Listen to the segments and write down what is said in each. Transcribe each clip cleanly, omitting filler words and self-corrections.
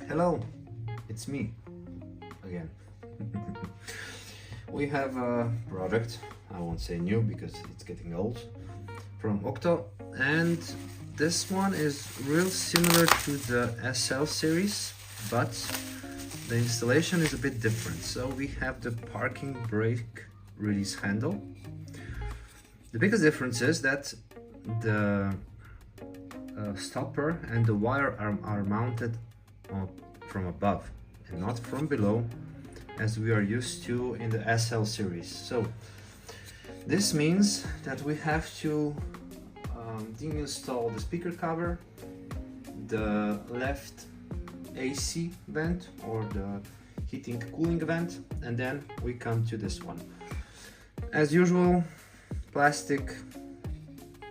Hello, it's me again. We have a product, I won't say new because it's getting old, from Octo, and this one is real similar to the SL series, but the installation is a bit different. So we have the parking brake release handle. The biggest difference is that the stopper and the wire arm are mounted from above and not from below, as we are used to in the SL series. So this means that we have to deinstall the speaker cover, the left AC vent or the heating cooling vent, and then we come to this one. As usual, plastic,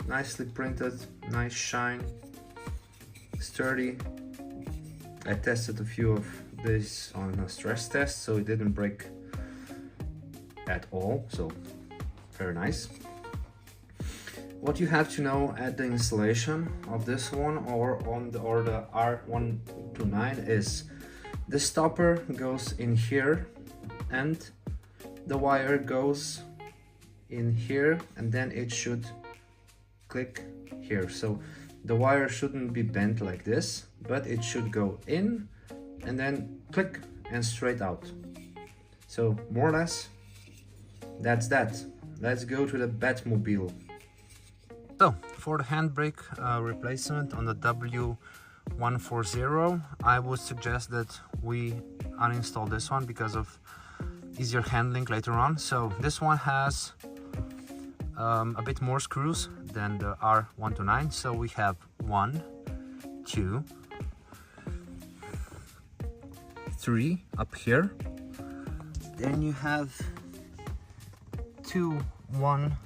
nicely printed, nice shine, sturdy. I tested a few of this on a stress test, so it didn't break at all, so very nice. What you have to know at the installation of this one or the R129 is the stopper goes in here and the wire goes in here, and then it should click here. So the wire shouldn't be bent like this, but it should go in and then click and straight out. So more or less, that's that. Let's go to the Batmobile. So for the handbrake replacement on the W140, I would suggest that we uninstall this one because of easier handling later on. So this one has a bit more screws than the R129. So we have 1, 2, 3 up here. Then you have 2, 1,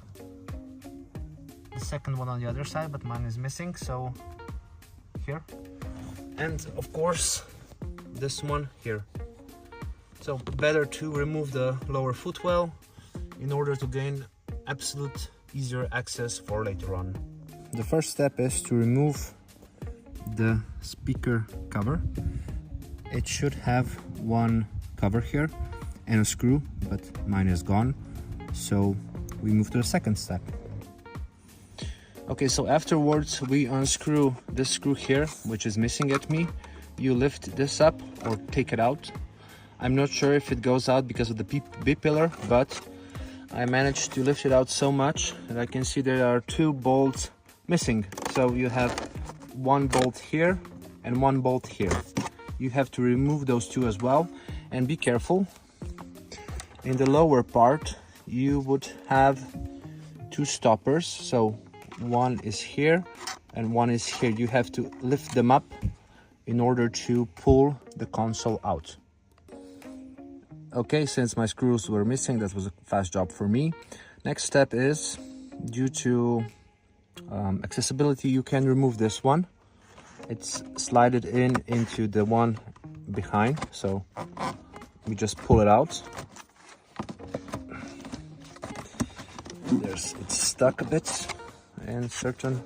the second one on the other side, but mine is missing, so here. And of course this one here. So better to remove the lower footwell in order to gain absolute easier access for later on. The first step is to remove the speaker cover. It should have one cover here and a screw, but mine is gone, so we move to the second step. Okay, so afterwards we unscrew this screw here, which is missing at me. You lift this up or take it out. I'm not sure if it goes out because of the B-pillar, but I managed to lift it out so much that I can see there are 2 bolts missing. So you have 1 bolt here and 1 bolt here. You have to remove those 2 as well, and be careful. In the lower part you would have 2 stoppers, so 1 is here and 1 is here. You have to lift them up in order to pull the console out. Okay, since my screws were missing, that was a fast job for me. Next step is, due to accessibility, you can remove this one. It's slided into the one behind, so we just pull it out. It's stuck a bit in certain.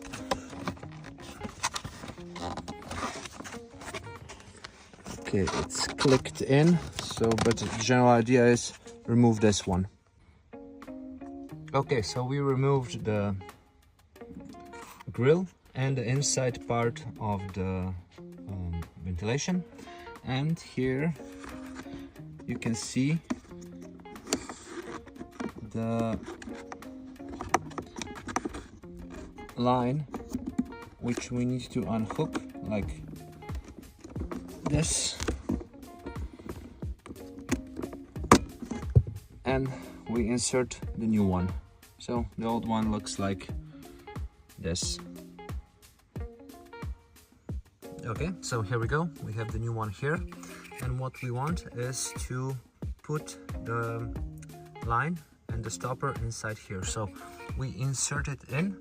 Okay, it's clicked in, so but the general idea is remove this one. Okay, so we removed the grill and the inside part of the ventilation, and here you can see the line which we need to unhook like this, and we insert the new one. So the old one looks like this. Okay, so here we go, we have the new one here, and what we want is to put the line and the stopper inside here. So we insert it in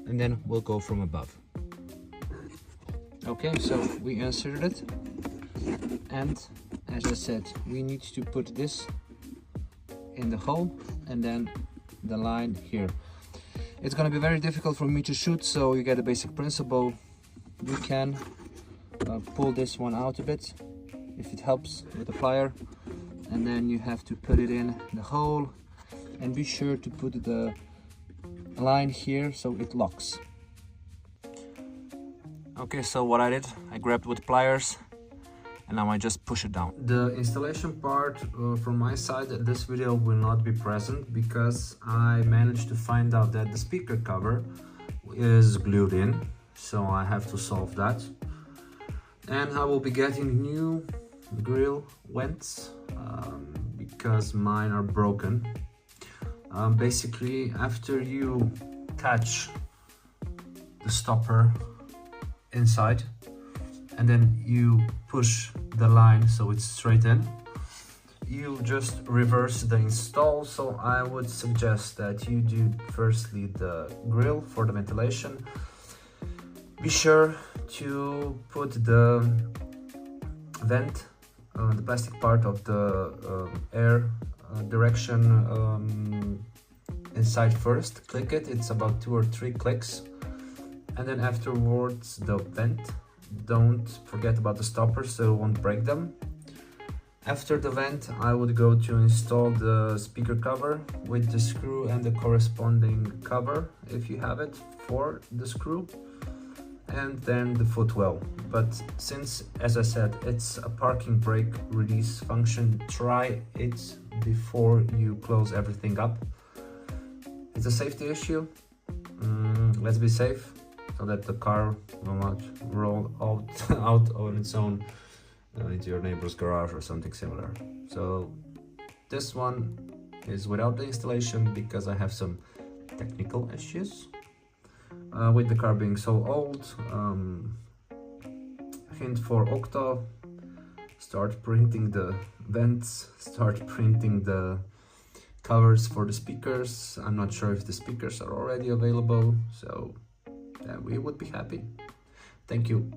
and then we'll go from above. Okay, so we inserted it, and as I said, we need to put this in the hole and then the line here. It's gonna be very difficult for me to shoot, so you get a basic principle. You can pull this one out a bit if it helps with the plier, and then you have to put it in the hole, and be sure to put the line here so it locks. Okay, so what I did, I grabbed with pliers and now I just push it down. The installation part from my side, this video will not be present because I managed to find out that the speaker cover is glued in, so I have to solve that. And I will be getting new grill vents because mine are broken. Basically, after you catch the stopper inside and then you push the line so it's straight in, you just reverse the install. So I would suggest that you do firstly the grill for the ventilation. Be sure to put the vent, the plastic part of the air direction inside first. Click it, it's about 2 or 3 clicks, and then afterwards the vent. Don't forget about the stoppers so it won't break them. After the vent, I would go to install the speaker cover with the screw and the corresponding cover, if you have it, for the screw, and then the footwell. But since, as I said, it's a parking brake release function, try it before you close everything up. It's a safety issue. Let's be safe so that the car will not roll out on its own into your neighbor's garage or something similar. So this one is without the installation because I have some technical issues with the car being so old. Hint for Octo: start printing the vents, start printing the covers for the speakers. I'm not sure if the speakers are already available, so we would be happy. Thank you.